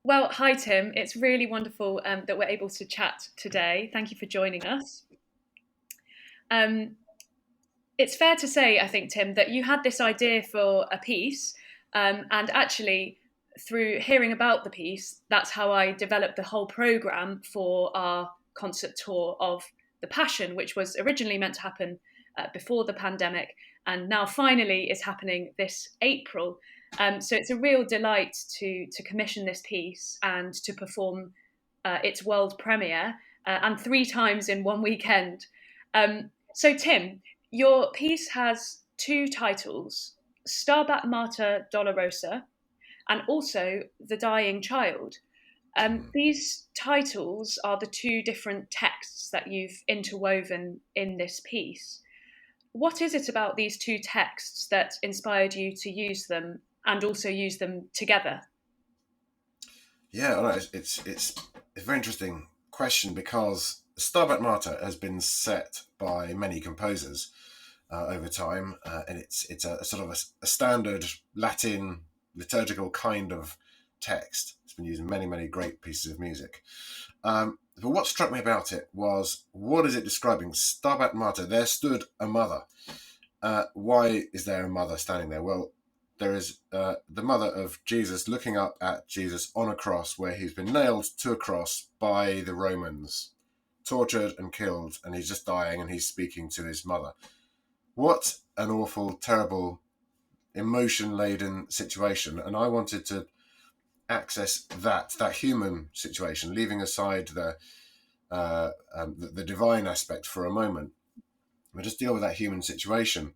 Well, hi Tim. It's really wonderful that we're able to chat today. Thank you for joining us. Um, it's fair to say, I think, Tim, that you had this idea for a piece, and actually, through hearing about the piece, that's how I developed the whole program for our concert tour of The Passion, which was originally meant to happen before the pandemic, and now finally is happening this April. So it's a real delight to commission this piece and to perform its world premiere, and three times in one weekend. So, Tim, your piece has two titles: Stabat Mater Dolorosa and also The Dying Child. These titles are the two different texts that you've interwoven in this piece. What is it about these two texts that inspired you to use them and also use them together? Yeah, I know, it's a very interesting question because Stabat Mater has been set by many composers over time, and it's a sort of a standard Latin liturgical kind of text. It's been used in many great pieces of music. But what struck me about it was, what is it describing? Stabat Mater, there stood a mother. Why is there a mother standing there? Well, there is the mother of Jesus looking up at Jesus on a cross where he's been nailed to a cross by the Romans, tortured and killed, and he's just dying and he's speaking to his mother. What an awful, terrible, emotion-laden situation. And I wanted to access that human situation, leaving aside the divine aspect for a moment, but just deal with that human situation.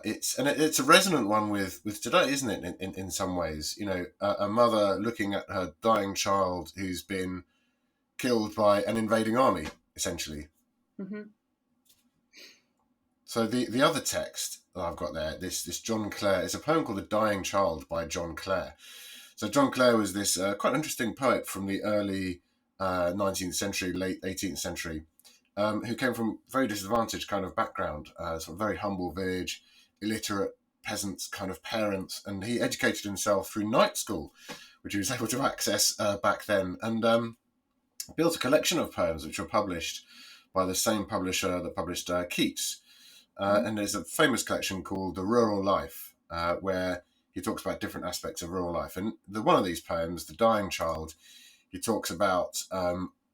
It's a resonant one with today, isn't it? In some ways, a mother looking at her dying child who's been killed by an invading army, essentially. Mm-hmm. So the other text that I've got there, this John Clare, is a poem called "The Dying Child" by John Clare. So John Clare was this quite interesting poet from the early 19th century, late 18th century, who came from very disadvantaged kind of background, sort of very humble village, illiterate peasants kind of parents, and he educated himself through night school, which he was able to access back then, and built a collection of poems which were published by the same publisher that published Keats. And there's a famous collection called The Rural Life, where he talks about different aspects of rural life. And one of these poems, The Dying Child, he talks about,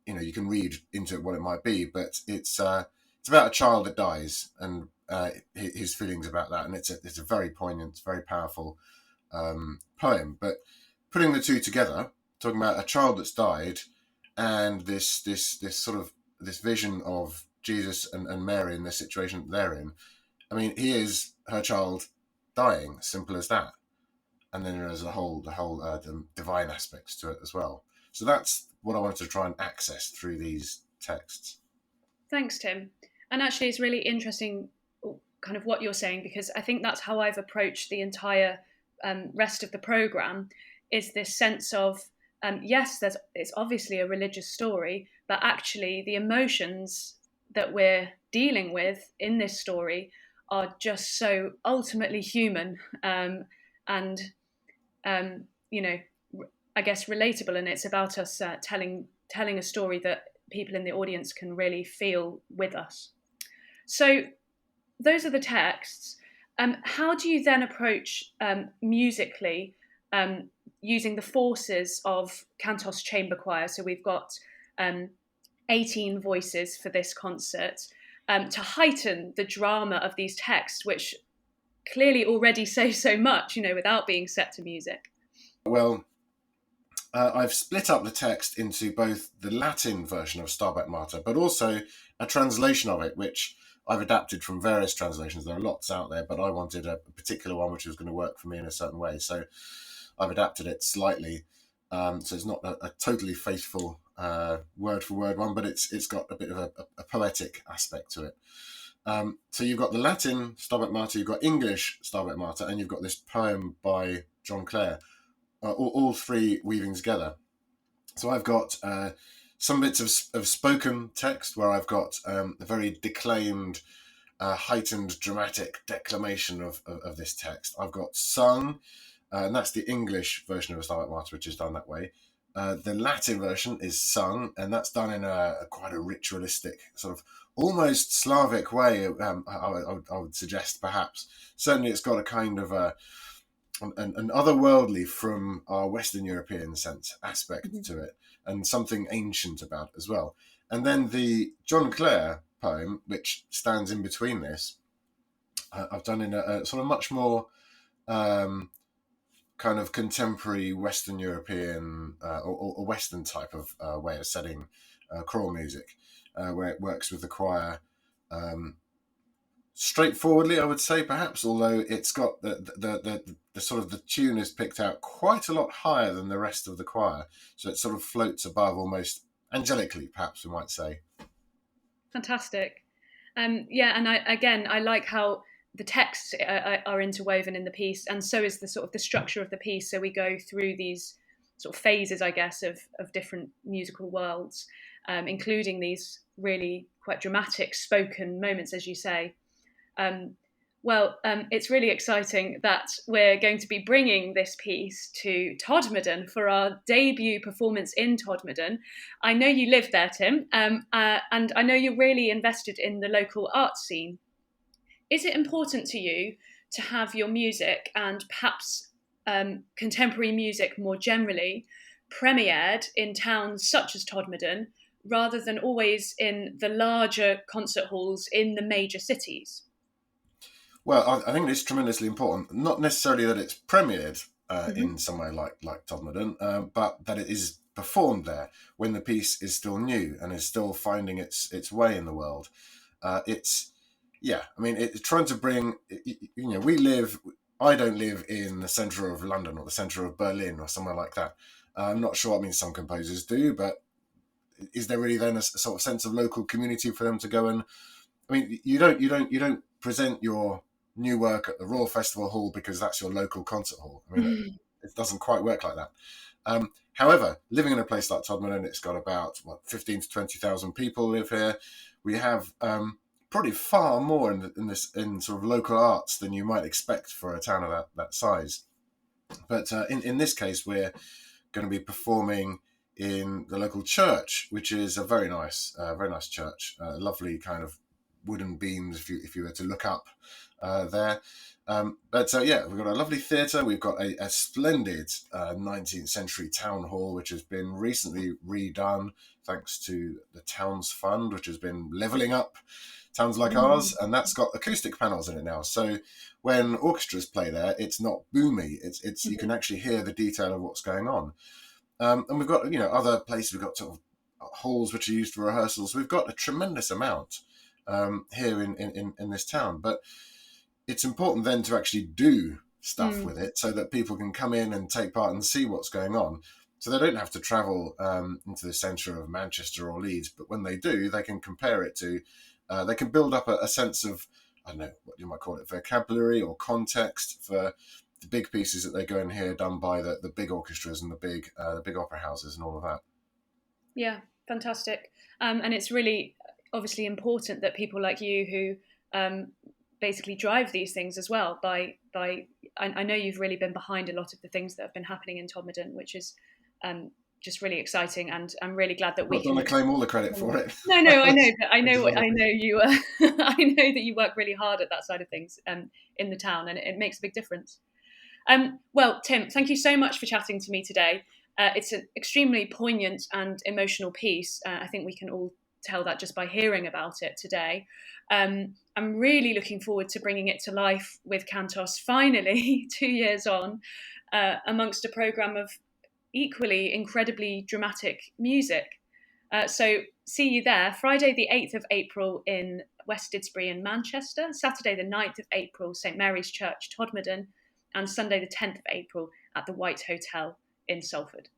you can read into it what it might be, but it's about a child that dies and his feelings about that. And it's a very poignant, very powerful poem. But putting the two together, talking about a child that's died and this sort of this vision of Jesus and Mary in this situation that they're in. I mean, here's her child dying, simple as that. And then there's the divine aspects to it as well. So that's what I wanted to try and access through these texts. Thanks, Tim. And actually, it's really interesting, kind of what you're saying, because I think that's how I've approached the entire rest of the program. Is this sense of yes, it's obviously a religious story, but actually the emotions that we're dealing with in this story are just so ultimately human, and you know, I guess relatable, and it's about us telling a story that people in the audience can really feel with us. So those are the texts. How do you then approach musically using the forces of kantoschamberchoir? So we've got 18 voices for this concert to heighten the drama of these texts, which clearly already say so much, without being set to music. Well, I've split up the text into both the Latin version of Stabat Mater, but also a translation of it, which I've adapted from various translations. There are lots out there, but I wanted a particular one which was going to work for me in a certain way. So I've adapted it slightly. So it's not a totally faithful word for word one, but it's got a bit of a poetic aspect to it. So you've got the Latin Stabat Mater, you've got English Stabat Mater, and you've got this poem by John Clare. All three weaving together. So I've got some bits of spoken text where I've got a very declaimed, heightened, dramatic declamation of this text. I've got sung, and that's the English version of a Stabat Mater, which is done that way. The Latin version is sung, and that's done in a quite a ritualistic, sort of almost Slavic way. I would suggest, perhaps. Certainly, it's got a kind of an otherworldly from our Western European sense aspect to it, and something ancient about it as well. And then the John Clare poem, which stands in between this, I've done in a sort of much more kind of contemporary Western European or Western type of way of setting choral music, where it works with the choir straightforwardly, I would say, perhaps, although it's got the sort of the tune is picked out quite a lot higher than the rest of the choir, so it sort of floats above almost angelically, perhaps we might say. Fantastic. Yeah, and I like how the texts are interwoven in the piece, and so is the sort of the structure of the piece. So we go through these sort of phases, I guess, of different musical worlds, including these really quite dramatic spoken moments, as you say. It's really exciting that we're going to be bringing this piece to Todmorden for our debut performance in Todmorden. I know you live there, Tim, and I know you're really invested in the local art scene. Is it important to you to have your music and perhaps contemporary music more generally premiered in towns such as Todmorden rather than always in the larger concert halls in the major cities? Well, I think it's tremendously important. Not necessarily that it's premiered in somewhere like Todmorden, but that it is performed there when the piece is still new and is still finding its way in the world. It's trying to bring. I don't live in the centre of London or the centre of Berlin or somewhere like that. I'm not sure. I mean, some composers do, but is there really then a sort of sense of local community for them to go and? I mean, you don't present your new work at the Royal Festival Hall because that's your local concert hall. I mean, it doesn't quite work like that. However, living in a place like Todmorden, it's got about 15 to 20,000 people live here. We have probably far more in sort of local arts than you might expect for a town of that size. But in this case, we're going to be performing in the local church, which is a very nice church, lovely kind of wooden beams if you were to look up there. We've got a lovely theatre. We've got a splendid 19th century town hall, which has been recently redone thanks to the Towns Fund, which has been levelling up towns like ours, and that's got acoustic panels in it now. So when orchestras play there, it's not boomy. It's you can actually hear the detail of what's going on. And we've got other places. We've got sort of halls which are used for rehearsals. We've got a tremendous amount here in this town, but it's important then to actually do stuff with it so that people can come in and take part and see what's going on, so they don't have to travel into the centre of Manchester or Leeds, but when they do, they can compare it to they can build up a sense of, I don't know what you might call it, vocabulary or context for the big pieces that they go and hear done by the big orchestras and the big opera houses and all of that. Yeah, fantastic. And it's really obviously important that people like you who basically drive these things as well I know you've really been behind a lot of the things that have been happening in Todmorden, which is just really exciting, and I'm really glad that we can. Not claim all the credit for it. No, I know, but I know you. I know that you work really hard at that side of things in the town, and it makes a big difference. Well, Tim, thank you so much for chatting to me today. It's an extremely poignant and emotional piece. I think we can all tell that just by hearing about it today. I'm really looking forward to bringing it to life with Kantos finally 2 years on, amongst a programme of equally incredibly dramatic music. So see you there, Friday the 8th of April in West Didsbury in Manchester, Saturday the 9th of April, St Mary's Church, Todmorden, and Sunday the 10th of April at the White Hotel in Salford.